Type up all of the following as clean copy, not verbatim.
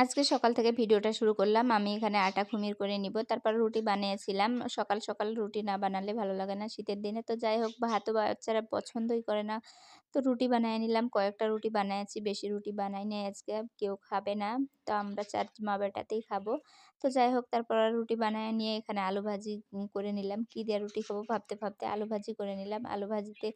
আজকে সকাল থেকে ভিডিওটা শুরু করলাম। আমি এখানে আটা খুমির করে নিব। তারপর রুটি বানিয়েছিলাম। সকাল, সকাল রুটি না বানালে ভালো লাগে না শীতের দিনে। তো যাই হোক ভাতও বাচ্চারা পছন্দই করে না। তো রুটি বানায় নিলাম। কয়েকটা রুটি বানাইছি। বেশি রুটি বানাই নাই আজকে। কেউ খাবে না। তো আমরা ৪ মা-বেটাতেই খাবো। তো যাই হোক তারপর রুটি বানায় নিয়ে এখানে আলু ভাজি করে নিলাম। কি দিয়ে রুটি খাবো ভাবতে, ভাবতে আলু ভাজি করে নিলাম। আলু ভাজিতে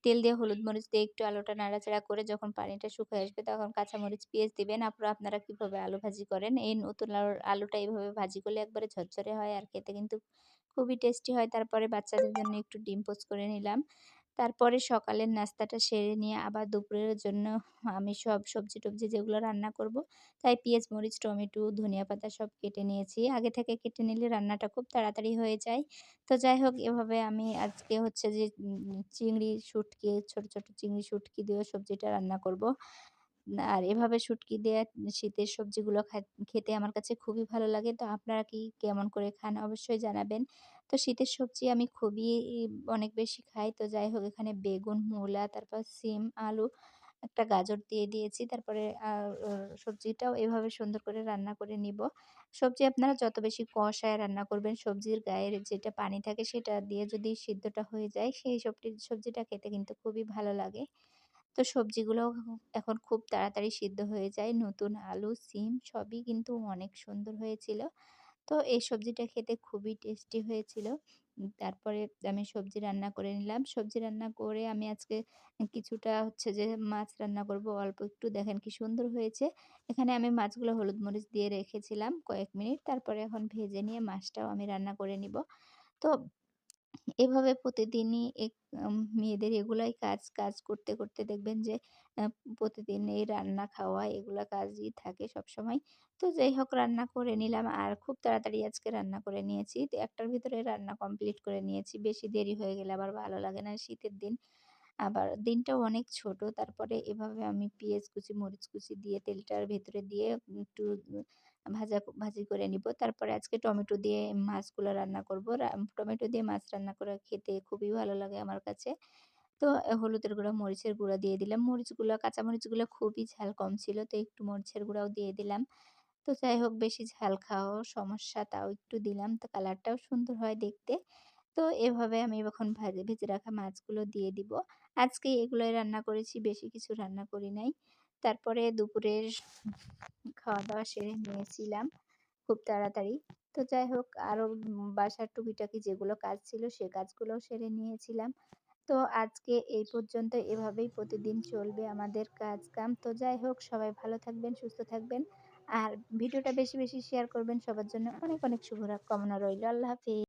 তেল দিয়ে হলুদ মরিচ দিয়ে একটু আলুটা নাড়াচাড়া করে যখন পানিটা শুকায় আসবে তখন কাঁচামরিচ, পেঁয়াজ দিবেন। আপনারা কিভাবে আলু ভাজি করেন? এই নতুন আলুটা এভাবে ভাজি করলে একবারে ঝরঝরে হয় আর খেতে কিন্তু খুবই টেস্টি হয়। তারপরে বাচ্চাদের জন্য একটু ডিম পোচ করে নিলাম। তারপরে সকালের নাস্তাটা সেরে নিয়ে আবার দুপুরের জন্য আমি সব সবজি-টবজি যেগুলো রান্না করব, তাই পেঁয়াজ, মরিচ, টমেটো, ধনিয়া পাতা সব কেটে নিয়েছি। আগে থেকে কেটে নিলে রান্নাটা খুব তাড়াতাড়ি হয়ে যায়। তো যাই হোক এভাবে আমি আজকে হচ্ছে যে চিংড়ি, শুঁটকি, ছোট, ছোট চিংড়ি শুঁটকি দিয়েও সবজিটা রান্না করব। আর এভাবে শুঁটকি দিয়ে শীতের সবজিগুলো খেতে আমার কাছে খুবই ভালো লাগে। তো আপনারা কি কেমন করে খান অবশ্যই জানাবেন। তো শীতের সবজি আমি খুবই অনেক বেশি খাই। তো যাই হোক এখানে বেগুন, মূলা, তারপর সিম, আলু, একটা গাজর দিয়ে দিয়েছি। তারপরে ও সবজিটাও এভাবে সুন্দর করে রান্না করে নিব। সবজি আপনারা যত বেশি কষায় রান্না করবেন, সবজির গায়ের যেটা পানি থাকে সেটা দিয়ে যদি সিদ্ধটা হয়ে যায়, সেই সবজিটা খেতে কিন্তু খুবই ভালো লাগে। তো সবজিগুলো এখন খুব তাড়াতাড়ি সিদ্ধ হয়ে যায়। নতুন আলু, সিম সবই কিন্তু অনেক সুন্দর হয়েছিল। তো এই সবজিটা খেতে খুবই টেস্টি হয়েছিল। তারপরে আমি সবজি রান্না করে নিলাম। সবজি রান্না করে আমি আজকে কিছুটা হচ্ছে যে মাছ রান্না করব অল্প একটু। দেখেন কি সুন্দর হয়েছে। এখানে আমি মাছগুলো হলুদ মরিচ দিয়ে রেখেছিলাম কয়েক মিনিট। তারপরে এখন ভেজে নিয়ে মাছটাও আমি রান্না করে নিব। তো এভাবে প্রতিদিনই মেয়েদের এগুলাই কাজ। কাজ করতে, করতে দেখবেন যে আ প্রতিদিন এই রান্না খাওয়া এগুলা কাজই থাকে সবসময়। তো যাই হোক রান্না করে নিলাম আর খুব তাড়াতাড়ি আজকে রান্না করে নিয়েছি। তো ১ টার ভিতরে রান্না কমপ্লিট করে নিয়েছি। বেশি দেরি হয়ে গেলে আবার ভালো লাগে না শীতের দিন। আবার দিনটাও অনেক ছোট। তারপরে এভাবে আমি পেঁয়াজ কুচি, মরিচ কুচি দিয়ে তেলটার ভেতরে দিয়ে একটু ভাজি করে নিব। তারপরে আজকে টমেটো দিয়ে মাছগুলো রান্না করব। টমেটো দিয়ে মাছ রান্না করা খেতে খুবই ভালো লাগে আমার কাছে। তো হলুদের গুঁড়া, মরিচের গুঁড়া দিয়ে দিলাম। কাঁচা মরিচগুলো খুবই ঝাল কম ছিল। তো একটু মরিচের গুঁড়াও দিয়ে দিলাম। তো যাই হোক বেশি ঝাল খাওয়াও সমস্যা তাও একটু দিলাম। তো কালারটাও সুন্দর হয় দেখতে। তো এভাবে আমি এখন ভেজে রাখা মাছগুলো দিয়ে দিব। আজকে এগুলোই রান্না করেছি, বেশি কিছু রান্না করি নাই। তারপরে দুপুরের খাওয়া-দাওয়া সেরে নিয়েছিলাম খুব তাড়াতাড়ি। তো যাই হোক আরো বাসার টুকিটাকি যেগুলো কাজ ছিল সে কাজগুলোও সেরে নিয়েছিলাম। তো আজকে এই পর্যন্ত এভাবেই প্রতিদিন চলবে আমাদের কাজ-কাম। তো যাই হোক সবাই ভালো থাকবেন, সুস্থ থাকবেন। আর ভিডিওটা বেশি, বেশি শেয়ার করবেন। সবার জন্য অনেক, অনেক কামনা রইল। আল্লাহ হাফেজ।